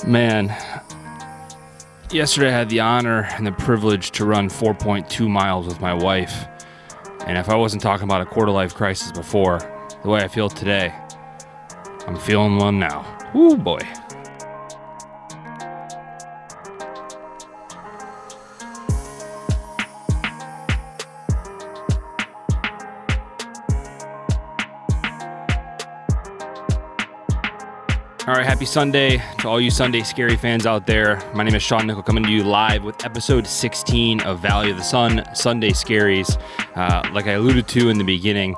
Man, yesterday I had the honor and the privilege to run 4.2 miles with my wife. And if I wasn't talking about a quarter-life crisis before, the way I feel today, I'm feeling one now. Woo boy. All right, happy Sunday to all you Sunday Scary fans out there. My name is Sean Nickel, coming to you live with episode 16 of Valley of the Sun, Sunday Scaries. Like I alluded to in the beginning,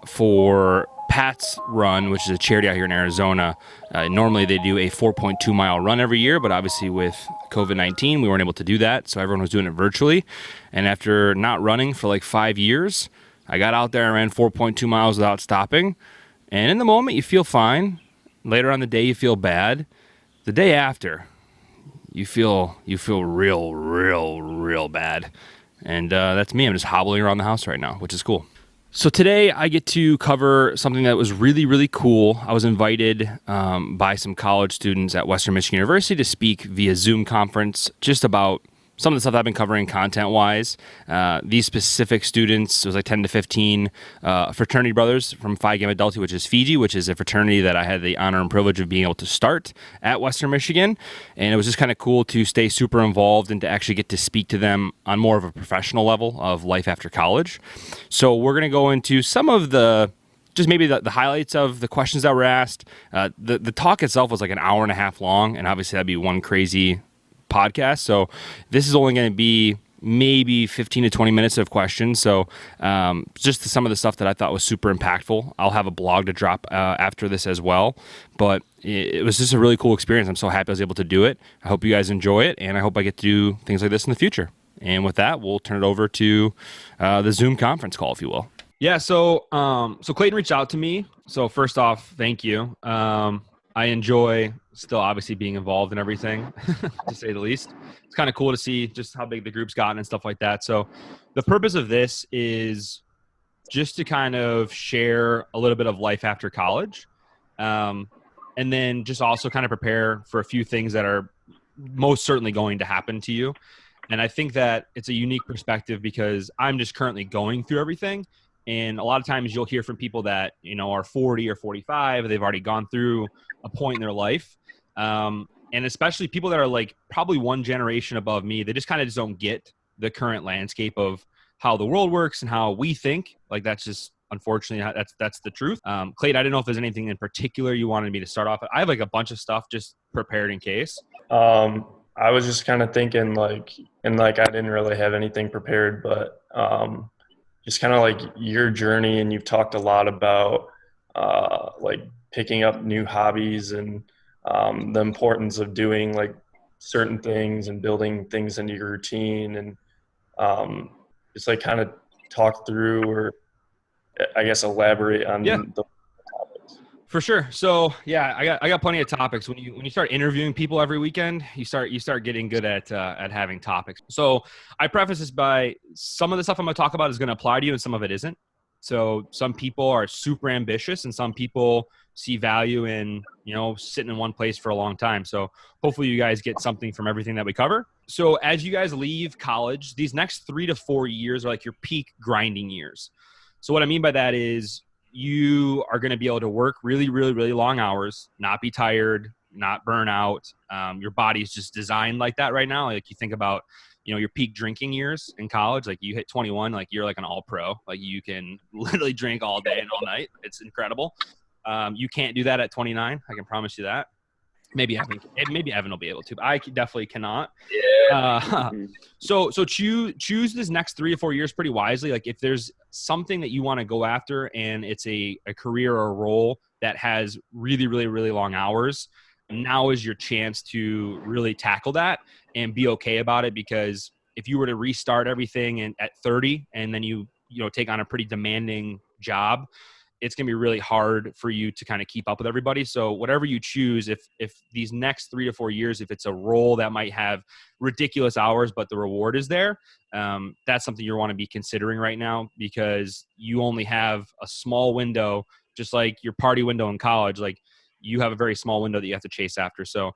for Pat's Run, which is a charity out here in Arizona, normally they do a 4.2 mile run every year, but obviously with COVID-19, we weren't able to do that, so everyone was doing it virtually. And after not running for like 5 years, I got out there and ran 4.2 miles without stopping. And in the moment, you feel fine. Later on the day, you feel bad. The day after, you feel real bad. And that's me. I'm just hobbling around the house right now, which is cool. So today I get to cover something that was really cool. I was invited by some college students at Western Michigan University to speak via Zoom conference just about some of the stuff I've been covering content-wise. These specific students, it was like 10 to 15 fraternity brothers from Phi Gamma Delta, which is FIJI, which is a fraternity that I had the honor and privilege of being able to start at Western Michigan. And it was just kind of cool to stay super involved and to actually get to speak to them on more of a professional level of life after college. So we're going to go into some of just maybe the highlights of the questions that were asked. The talk itself was like an hour and a half long, and obviously that'd be one crazy podcast. So this is only going to be maybe 15 to 20 minutes of questions. So just some of the stuff that I thought was super impactful. I'll have a blog to drop after this as well. But it was just a really cool experience. I'm so happy I was able to do it. I hope you guys enjoy it, and I hope I get to do things like this in the future. And with that, we'll turn it over to the Zoom conference call, if you will. Yeah, so Clayton reached out to me. So first off, thank you. I enjoy still obviously being involved in everything, to say the least. It's kind of cool to see just how big the group's gotten and stuff like that. So the purpose of this is just to kind of share a little bit of life after college, and then just also kind of prepare for a few things that are most certainly going to happen to you. And I think that it's a unique perspective because I'm just currently going through everything. And a lot of times you'll hear from people that, are 40 or 45, they've already gone through a point in their life. And especially people that are like probably one generation above me, they just kind of just don't get the current landscape of how the world works and how we think. Like that's just, unfortunately, that's the truth. Clayton, I didn't know if there's anything in particular you wanted me to start off. I have like a bunch of stuff just prepared in case. I was just kind of thinking I didn't really have anything prepared, but just kind of like your journey, and you've talked a lot about like picking up new hobbies and the importance of doing like certain things and building things into your routine, and just like kind of talk through, or I guess elaborate on Yeah. the topics. For sure. So yeah, I got plenty of topics. When you start interviewing people every weekend, you start getting good at having topics. So I preface this by some of the stuff I'm going to talk about is going to apply to you, and some of it isn't. So some people are super ambitious, and some people see value in sitting in one place for a long time. So hopefully you guys get something from everything that we cover. So as you guys leave college, these next 3 to 4 years are like your peak grinding years. So what I mean by that is you are going to be able to work really long hours, not be tired, not burn out. Your body's just designed like that right now. Like you think about, your peak drinking years in college, like you hit 21, like you're like an all pro, like you can literally drink all day and all night. It's incredible. You can't do that at 29. I can promise you that. Maybe Evan will be able to, but I definitely cannot. So choose this next 3 to 4 years pretty wisely. Like if there's something that you want to go after and it's a career or a role that has really long hours, now is your chance to really tackle that and be okay about it. Because if you were to restart everything at 30 and then you take on a pretty demanding job, it's going to be really hard for you to kind of keep up with everybody. So whatever you choose, if these next 3 to 4 years, if it's a role that might have ridiculous hours, but the reward is there, that's something you want to be considering right now, because you only have a small window, just like your party window in college. Like you have a very small window that you have to chase after. So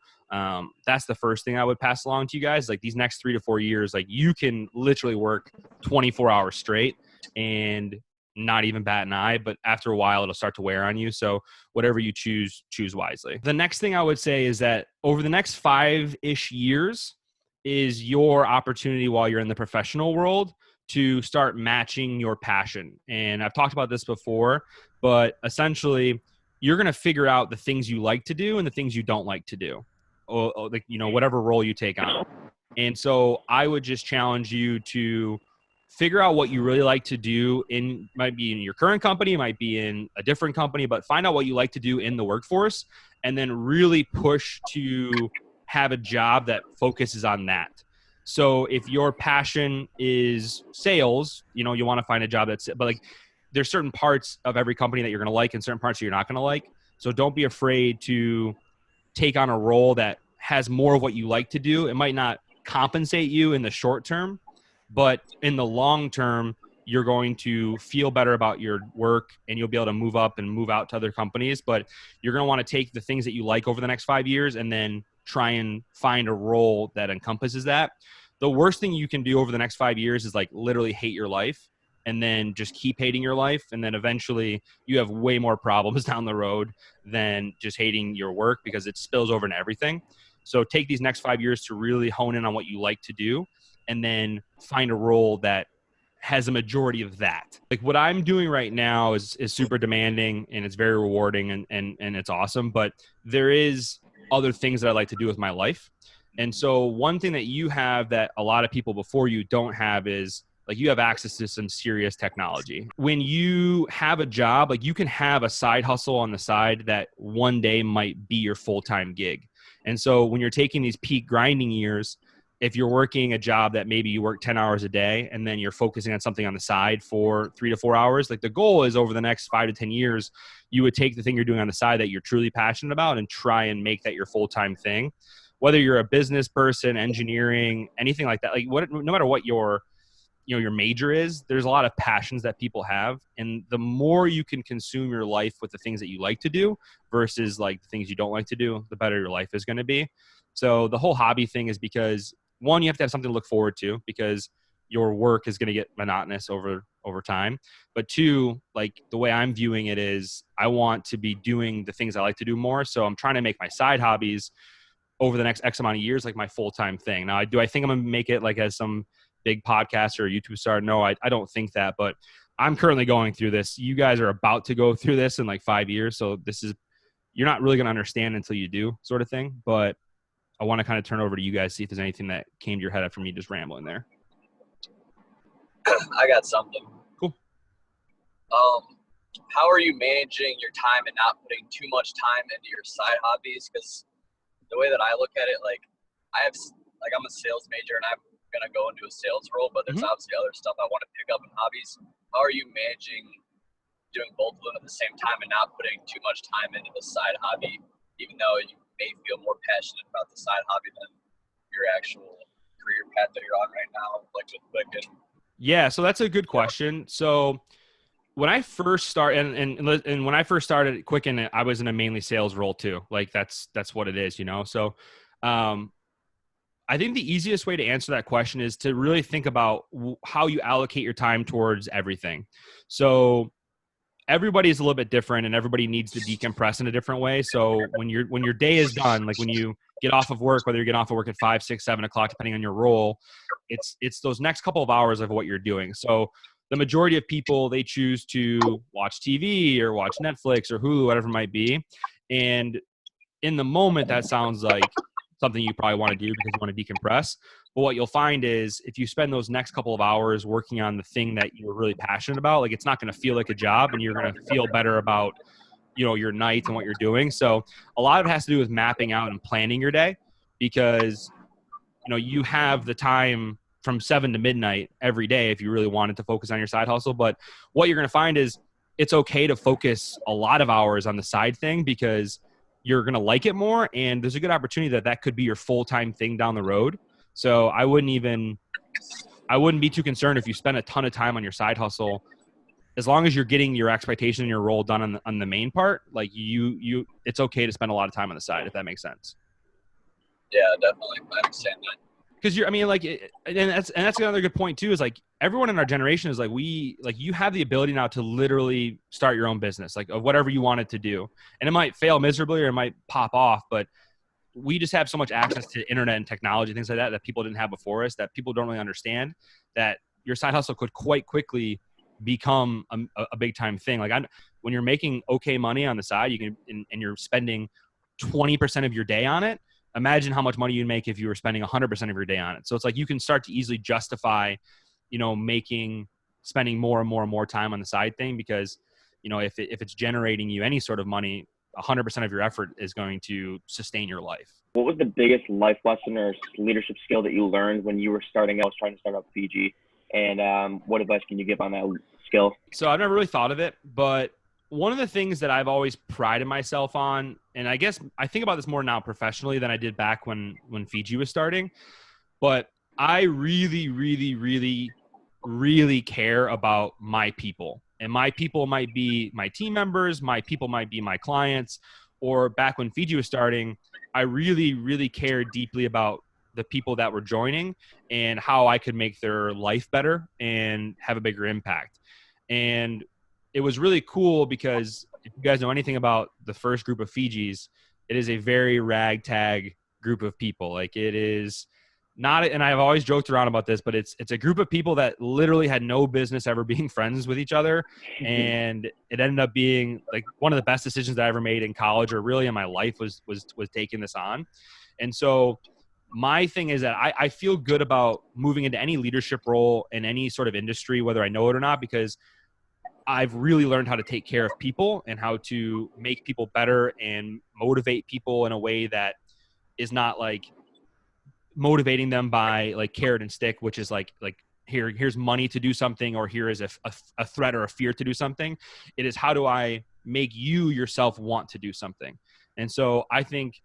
that's the first thing I would pass along to you guys. Like these next 3 to 4 years, like you can literally work 24 hours straight and not even bat an eye, but after a while it'll start to wear on you. So whatever you choose wisely. The next thing I would say is that over the next 5-ish years is your opportunity while you're in the professional world to start matching your passion. And I've talked about this before, but essentially you're going to figure out the things you like to do and the things you don't like to do, or like, whatever role you take on. And so I would just challenge you to figure out what you really like to do might be in your current company, might be in a different company, but find out what you like to do in the workforce and then really push to have a job that focuses on that. So if your passion is sales, you want to find a job but like there's certain parts of every company that you're going to like and certain parts that you're not going to like. So don't be afraid to take on a role that has more of what you like to do. It might not compensate you in the short term, but in the long term, you're going to feel better about your work and you'll be able to move up and move out to other companies. But you're going to want to take the things that you like over the next 5 years and then try and find a role that encompasses that. The worst thing you can do over the next 5 years is like literally hate your life and then just keep hating your life. And then eventually you have way more problems down the road than just hating your work because it spills over into everything. So take these next 5 years to really hone in on what you like to do and then find a role that has a majority of that. Like what I'm doing right now is super demanding and it's very rewarding and it's awesome, but there is other things that I like to do with my life. And so one thing that you have that a lot of people before you don't have is like you have access to some serious technology. When you have a job, like you can have a side hustle on the side that one day might be your full-time gig. And so when you're taking these peak grinding years, if you're working a job that maybe you work 10 hours a day and then you're focusing on something on the side for 3 to 4 hours, like the goal is over the next 5 to 10 years, you would take the thing you're doing on the side that you're truly passionate about and try and make that your full-time thing. Whether you're a business person, engineering, anything like that, like no matter what your major is, there's a lot of passions that people have. And the more you can consume your life with the things that you like to do versus like the things you don't like to do, the better your life is going to be. So the whole hobby thing is because one, you have to have something to look forward to because your work is going to get monotonous over time. But two, like the way I'm viewing it is I want to be doing the things I like to do more. So I'm trying to make my side hobbies over the next X amount of years like my full-time thing. Now, do I think I'm going to make it like as some big podcaster or YouTube star? No, I don't think that, but I'm currently going through this. You guys are about to go through this in like 5 years. So you're not really going to understand until you do sort of thing. But I want to kind of turn over to you guys, see if there's anything that came to your head after me just rambling there. I got something. Cool. How are you managing your time and not putting too much time into your side hobbies? Because the way that I look at it, like I'm a sales major and I'm going to go into a sales role, but there's obviously other stuff I want to pick up in hobbies. How are you managing doing both of them at the same time and not putting too much time into the side hobby, even though you may feel more passionate about the side hobby than your actual career path that you're on right now, like with Quicken? Yeah, so that's a good question. So when I first started, and when I first started at Quicken, I was in a mainly sales role too. Like that's what it is, So, I think the easiest way to answer that question is to really think about how you allocate your time towards everything. So everybody is a little bit different and everybody needs to decompress in a different way. So when your day is done, like when you get off of work, whether you get off of work at 5, 6, 7 o'clock, depending on your role, it's those next couple of hours of what you're doing. So the majority of people, they choose to watch TV or watch Netflix or Hulu, whatever it might be. And in the moment, that sounds like something you probably want to do because you want to decompress. But what you'll find is if you spend those next couple of hours working on the thing that you're really passionate about, like it's not going to feel like a job and you're going to feel better about, your nights and what you're doing. So a lot of it has to do with mapping out and planning your day because, you have the time from 7 to midnight every day if you really wanted to focus on your side hustle. But what you're going to find is it's okay to focus a lot of hours on the side thing because you're going to like it more. And there's a good opportunity that could be your full-time thing down the road. So I wouldn't be too concerned if you spend a ton of time on your side hustle as long as you're getting your expectation and your role done on the main part, like it's okay to spend a lot of time on the side, if that makes sense. Yeah, definitely. I understand that. Because I mean, like, and that's another good point too. Is like everyone in our generation is like you have the ability now to literally start your own business, like of whatever you wanted to do, and it might fail miserably or it might pop off, but we just have so much access to internet and technology, things like that people didn't have before us, that people don't really understand, that your side hustle could quite quickly become a big time thing. Like when you're making okay money on the side, you can and you're spending 20% of your day on it. Imagine how much money you'd make if you were spending 100% of your day on it. So it's like you can start to easily justify, spending more and more and more time on the side thing, because, if it's generating you any sort of money, 100% of your effort is going to sustain your life. What was the biggest life lesson or leadership skill that you learned when you were starting out, trying to start up FIJI? And what advice can you give on that skill? So I've never really thought of it, but one of the things that I've always prided myself on, and I guess I think about this more now professionally than I did back when FIJI was starting, but I really, really, really, really care about my people. And my people might be my team members, my people might be my clients, or back when FIJI was starting, I really, really cared deeply about the people that were joining and how I could make their life better and have a bigger impact. And it was really cool because if you guys know anything about the first group of FIJIs, it is a very ragtag group of people. Like, it is not, and I've always joked around about this, but it's a group of people that literally had no business ever being friends with each other. And it ended up being like one of the best decisions that I ever made in college, or really in my life, was taking this on. And so my thing is that I feel good about moving into any leadership role in any sort of industry, whether I know it or not, because I've really learned how to take care of people and how to make people better and motivate people in a way that is not like motivating them by like carrot and stick, which is like here's money to do something, or here is a threat or a fear to do something. It is, how do I make you yourself want to do something? And so I think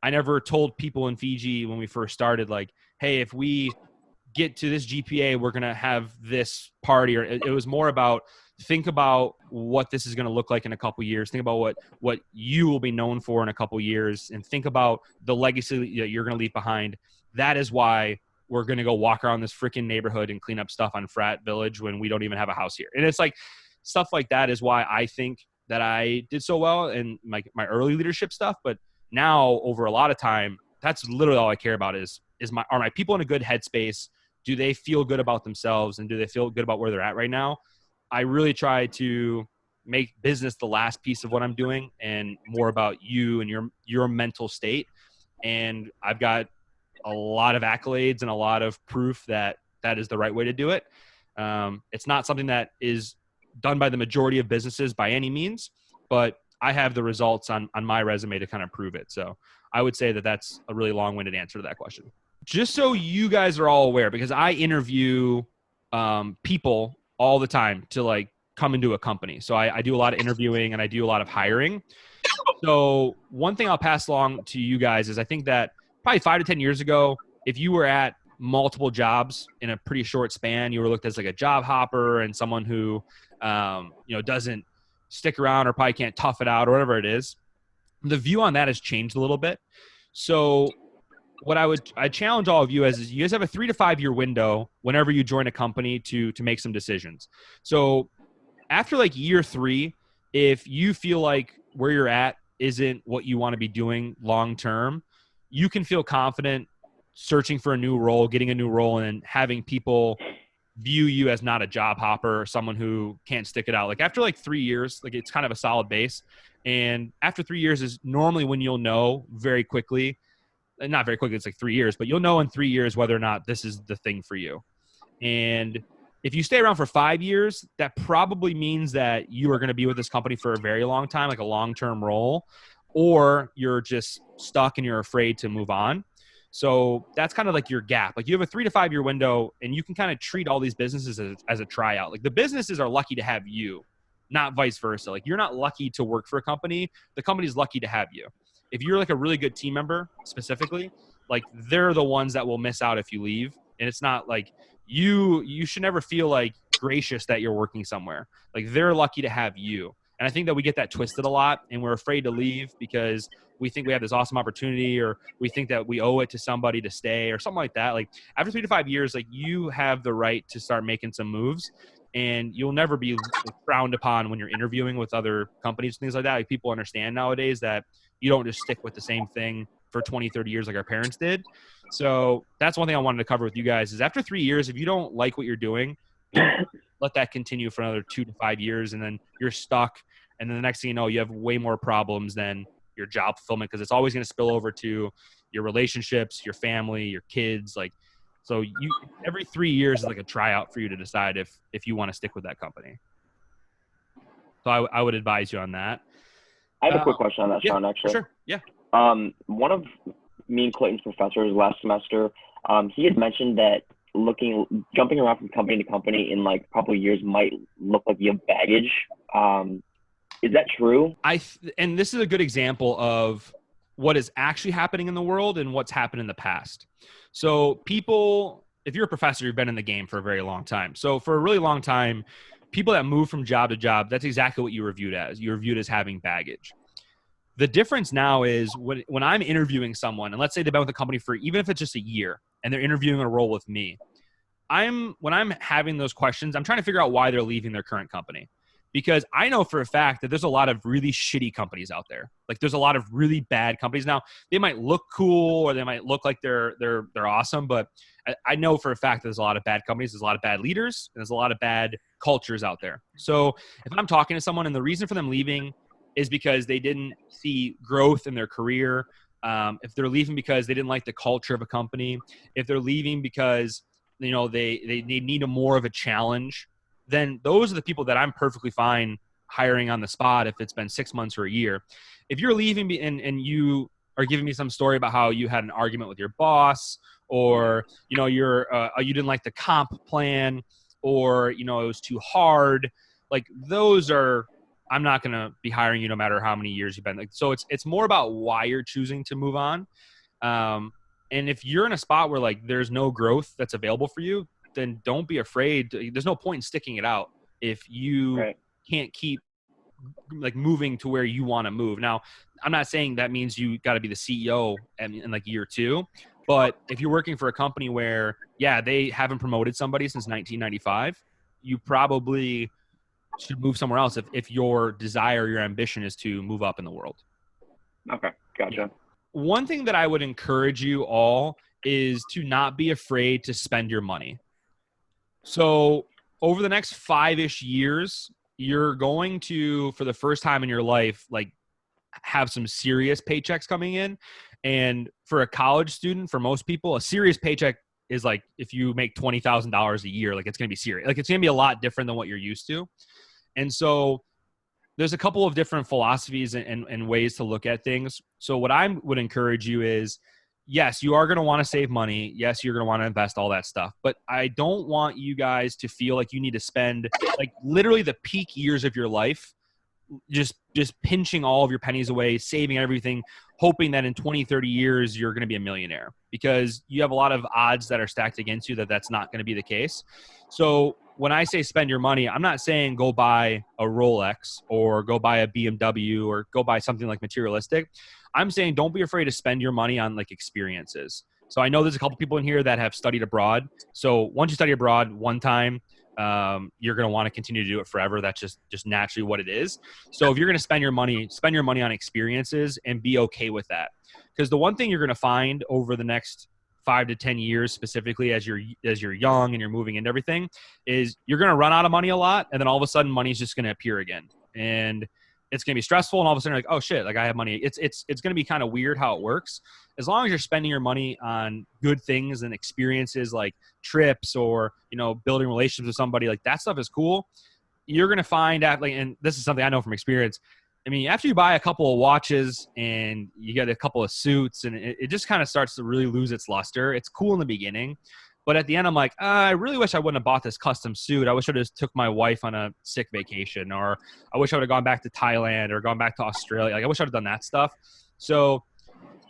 I never told people in FIJI when we first started, like, hey, if we get to this GPA, we're going to have this party. Or it was more about, think about what this is going to look like in a couple years. Think about what you will be known for in a couple years, and think about the legacy that you're going to leave behind. That is why we're going to go walk around this freaking neighborhood and clean up stuff on Frat Village when we don't even have a house here. And it's like stuff like that is why I think that I did so well in my early leadership stuff. But now, over a lot of time, that's literally all I care about is are my people in a good headspace? Do they feel good about themselves, and do they feel good about where they're at right now? I really try to make business the last piece of what I'm doing, and more about you and your mental state. And I've got a lot of accolades and a lot of proof that is the right way to do it. It's not something that is done by the majority of businesses by any means, but I have the results on my resume to kind of prove it. So I would say that that's a really long-winded answer to that question. Just so you guys are all aware, because I interview people all the time to like come into a company. So I do a lot of interviewing and I do a lot of hiring. So one thing I'll pass along to you guys is, I think that probably 5 to 10 years ago, if you were at multiple jobs in a pretty short span, you were looked as like a job hopper and someone who, doesn't stick around or probably can't tough it out or whatever it is. The view on that has changed a little bit. So what I challenge all of you is you guys have a 3 to 5 year window whenever you join a company to make some decisions. So after like year 3, if you feel like where you're at isn't what you want to be doing long term, you can feel confident searching for a new role, getting a new role, and having people view you as not a job hopper or someone who can't stick it out. Like after like 3 years, like it's kind of a solid base. And after 3 years is normally when you'll know very quickly, not very quickly, it's like 3 years, but you'll know in 3 years whether or not this is the thing for you. And if you stay around for 5 years, that probably means that you are going to be with this company for a very long time, like a long-term role, or you're just stuck and you're afraid to move on. So that's kind of like your gap. Like you have a 3 to 5 year window, and you can kind of treat all these businesses as a tryout. Like the businesses are lucky to have you, not vice versa. Like you're not lucky to work for a company. The company's lucky to have you. If you're like a really good team member specifically, like they're the ones that will miss out if you leave. And it's not like you should never feel like gracious that you're working somewhere. Like they're lucky to have you. And I think that we get that twisted a lot, and we're afraid to leave because we think we have this awesome opportunity, or we think that we owe it to somebody to stay or something like that. Like after 3 to 5 years, like you have the right to start making some moves, and you'll never be frowned upon when you're interviewing with other companies and things like that. Like people understand nowadays that you don't just stick with the same thing for 20, 30 years like our parents did. So that's one thing I wanted to cover with you guys is after 3 years, if you don't like what you're doing, don't let that continue for another 2 to 5 years, and then you're stuck. And then the next thing you know, you have way more problems than your job fulfillment, because it's always going to spill over to your relationships, your family, your kids. Like, so you every 3 years is like a tryout for you to decide if you want to stick with that company. So I would advise you on that. I have a quick question on that, Sean, actually. Sure. Yeah. One of me and Clayton's professors last semester, he had mentioned that jumping around from company to company in like a couple of years might look like you have baggage. Is that true? And this is a good example of what is actually happening in the world and what's happened in the past. So people, if you're a professor, you've been in the game for a very long time. So for a really long time, people that move from job to job, that's exactly what you were viewed as. You were viewed as having baggage. The difference now is when I'm interviewing someone, and let's say they've been with the company for, even if it's just a year, and they're interviewing a role with me, when I'm having those questions, I'm trying to figure out why they're leaving their current company. Because I know for a fact that there's a lot of really shitty companies out there. Like there's a lot of really bad companies. Now they might look cool or they might look like they're awesome, but I know for a fact that there's a lot of bad companies. There's a lot of bad leaders, and there's a lot of bad cultures out there. So if I'm talking to someone and the reason for them leaving is because they didn't see growth in their career, if they're leaving because they didn't like the culture of a company, if they're leaving because they need more of a challenge, then those are the people that I'm perfectly fine hiring on the spot if it's been 6 months or a year. If you're leaving and you are giving me some story about how you had an argument with your boss, or you didn't like the comp plan, or it was too hard, like those are, I'm not going to be hiring you no matter how many years you've been. Like, so it's more about why you're choosing to move on. And if you're in a spot where like there's no growth that's available for you, then don't be afraid. There's no point in sticking it out if you can't keep like moving to where you want to move. Now, I'm not saying that means you got to be the CEO in like year 2, but if you're working for a company where, they haven't promoted somebody since 1995, you probably should move somewhere else if your desire, your ambition is to move up in the world. Okay, gotcha. One thing that I would encourage you all is to not be afraid to spend your money. So over the next 5-ish years, you're going to, for the first time in your life, like have some serious paychecks coming in. And for a college student, for most people, a serious paycheck is like if you make $20,000 a year, like it's going to be serious. Like it's going to be a lot different than what you're used to. And so there's a couple of different philosophies and ways to look at things. So what I would encourage you is, yes, you are going to want to save money. Yes, you're going to want to invest, all that stuff. But I don't want you guys to feel like you need to spend like literally the peak years of your life just pinching all of your pennies away, saving everything, hoping that in 20, 30 years, you're going to be a millionaire, because you have a lot of odds that are stacked against you that that's not going to be the case. So when I say spend your money, I'm not saying go buy a Rolex or go buy a BMW or go buy something like materialistic. I'm saying don't be afraid to spend your money on like experiences. So I know there's a couple people in here that have studied abroad. So once you study abroad one time, you're going to want to continue to do it forever. That's just naturally what it is. So if you're going to spend your money on experiences and be okay with that. Because the one thing you're going to find over the next 5 to 10 years, specifically as you're young and you're moving into everything, is you're going to run out of money a lot. And then all of a sudden money's just going to appear again. And it's going to be stressful. And all of a sudden you're like, oh shit, like I have money. It's going to be kind of weird how it works. As long as you're spending your money on good things and experiences like trips or, building relationships with somebody, like that stuff is cool. You're going to find out, like, and this is something I know from experience. I mean, after you buy a couple of watches and you get a couple of suits and it just kind of starts to really lose its luster. It's cool in the beginning, but at the end I'm like, I really wish I wouldn't have bought this custom suit. I wish I just took my wife on a sick vacation, or I wish I would have gone back to Thailand or gone back to Australia. Like I wish I would have done that stuff. So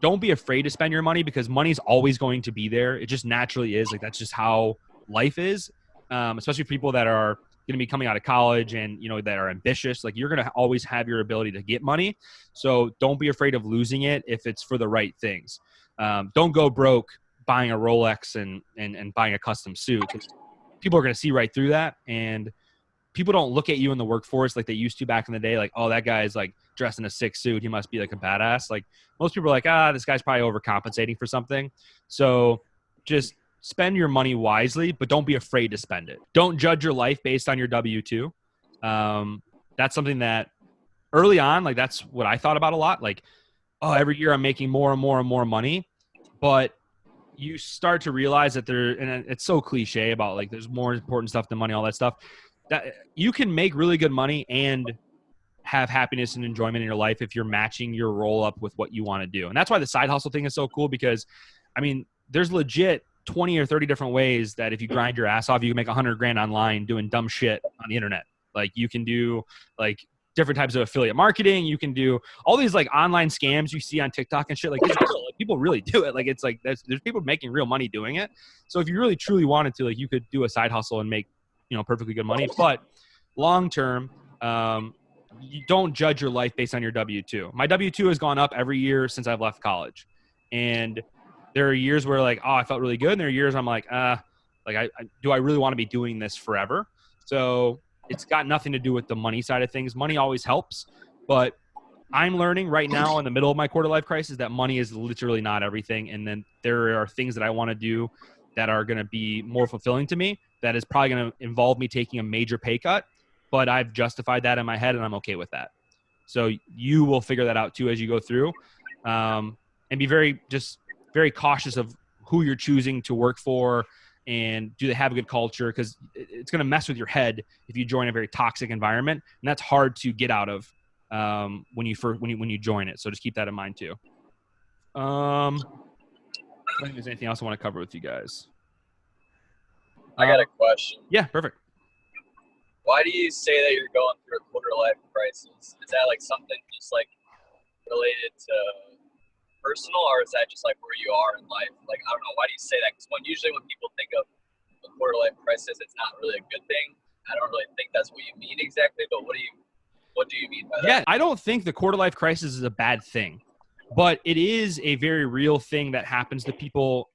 don't be afraid to spend your money, because money's always going to be there. It just naturally is. Like that's just how life is. especially people that are going to be coming out of college and, that are ambitious. Like, you're going to always have your ability to get money. So don't be afraid of losing it if it's for the right things. Don't go broke buying a Rolex and buying a custom suit, because people are going to see right through that. And people don't look at you in the workforce like they used to back in the day. Like, oh, that guy's like dressed in a sick suit, he must be like a badass. Like, most people are like, this guy's probably overcompensating for something. So just spend your money wisely, but don't be afraid to spend it. Don't judge your life based on your W-2. That's something that early on, like, that's what I thought about a lot. Like, oh, every year I'm making more and more and more money. But you start to realize that and it's so cliche about like, there's more important stuff than money, all that stuff, that you can make really good money and have happiness and enjoyment in your life if you're matching your role up with what you want to do. And that's why the side hustle thing is so cool, because I mean, there's legit 20 or 30 different ways that if you grind your ass off, you can make $100,000 online doing dumb shit on the internet. Like, you can do like different types of affiliate marketing. You can do all these like online scams you see on TikTok and shit. Like, people really do it. Like, it's like, there's people making real money doing it. So if you really truly wanted to, like, you could do a side hustle and make, perfectly good money. But long term, you don't judge your life based on your W-2. My W-2 has gone up every year since I've left college. And there are years where like, I felt really good. And there are years I'm like, do I really want to be doing this forever? So it's got nothing to do with the money side of things. Money always helps, but I'm learning right now in the middle of my quarter life crisis that money is literally not everything. And then there are things that I want to do that are going to be more fulfilling to me. That is probably going to involve me taking a major pay cut, but I've justified that in my head and I'm okay with that. So you will figure that out too as you go through, and be very cautious of who you're choosing to work for, and do they have a good culture? Because it's going to mess with your head if you join a very toxic environment, and that's hard to get out of when you join it. So just keep that in mind too. I don't think there's anything else I want to cover with you guys. I got a question. Yeah, perfect. Why do you say that you're going through a quarter life crisis? Is that like something just like related to personal, or is that just like where you are in life? Like, I don't know. Why do you say that? Because usually when people think of a quarter life crisis, it's not really a good thing. I don't really think that's what you mean exactly. But what do you mean by that? Yeah, I don't think the quarter life crisis is a bad thing, but it is a very real thing that happens to people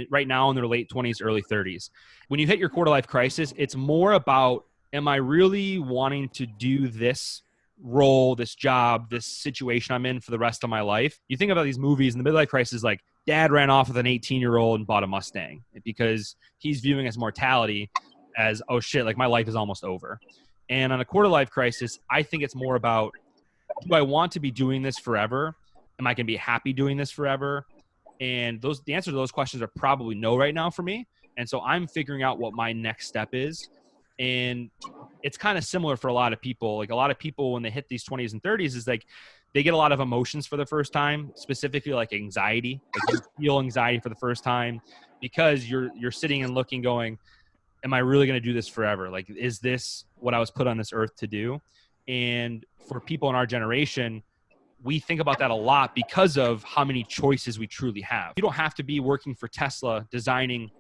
right now in their late 20s, early 30s. When you hit your quarter life crisis, it's more about, am I really wanting to do this role, this job, this situation I'm in for the rest of my life? You think about these movies in the midlife crisis, like dad ran off with an 18-year-old and bought a Mustang because he's viewing his mortality as, oh shit, like my life is almost over. And on a quarter life crisis, I think it's more about, do I want to be doing this forever? Am I going to be happy doing this forever? And the answer to those questions are probably no right now for me. And so I'm figuring out what my next step is. And it's kind of similar for a lot of people. Like, a lot of people, when they hit these 20s and 30s, is like they get a lot of emotions for the first time, specifically like anxiety. Like, you feel anxiety for the first time because you're sitting and looking, going, am I really going to do this forever? Like, is this what I was put on this earth to do? And for people in our generation, we think about that a lot because of how many choices we truly have. You don't have to be working for Tesla designing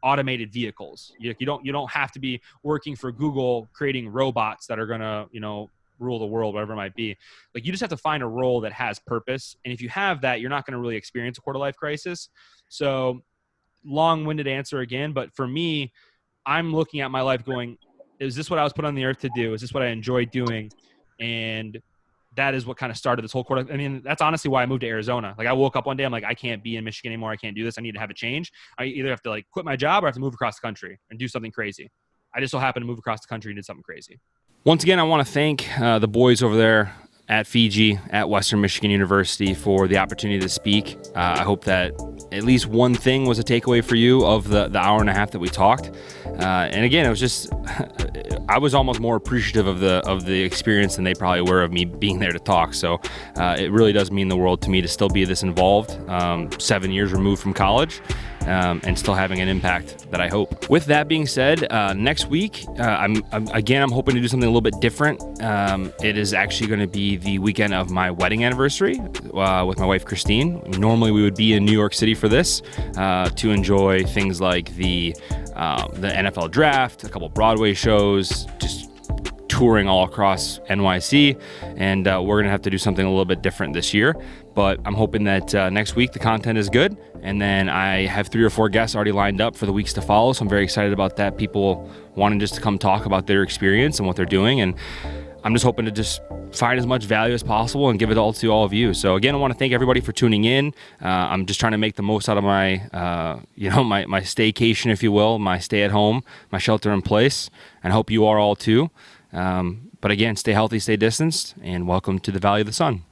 automated vehicles. You don't have to be working for Google creating robots that are gonna rule the world, whatever it might be. Like, you just have to find a role that has purpose, and if you have that, you're not going to really experience a quarter life crisis. So, long-winded answer again, but for me, I'm looking at my life going, is this what I was put on the earth to do? Is this what I enjoy doing? And that is what kind of started this whole quarter. I mean, that's honestly why I moved to Arizona. Like, I woke up one day, I'm like, I can't be in Michigan anymore. I can't do this. I need to have a change. I either have to like quit my job or I have to move across the country and do something crazy. I just so happened to move across the country and did something crazy. Once again, I want to thank the boys over there at FIJI at Western Michigan University for the opportunity to speak. I hope that at least one thing was a takeaway for you of the hour and a half that we talked. And again, it was just, I was almost more appreciative of the experience than they probably were of me being there to talk. So it really does mean the world to me to still be this involved, 7 years removed from college. And still having an impact that I hope. With that being said, next week, I'm hoping to do something a little bit different. It is actually going to be the weekend of my wedding anniversary with my wife, Christine. Normally, we would be in New York City for this to enjoy things like the the NFL draft, a couple Broadway shows, just touring all across NYC, and we're gonna have to do something a little bit different this year. But I'm hoping that next week the content is good, and then I have 3 or 4 guests already lined up for the weeks to follow. So I'm very excited about that. People wanting just to come talk about their experience and what they're doing, and I'm just hoping to just find as much value as possible and give it all to all of you. So again, I want to thank everybody for tuning in. I'm just trying to make the most out of my, my staycation, if you will, my stay at home, my shelter in place, and I hope you are all too. But again, stay healthy, stay distanced, and welcome to the Valley of the Sun.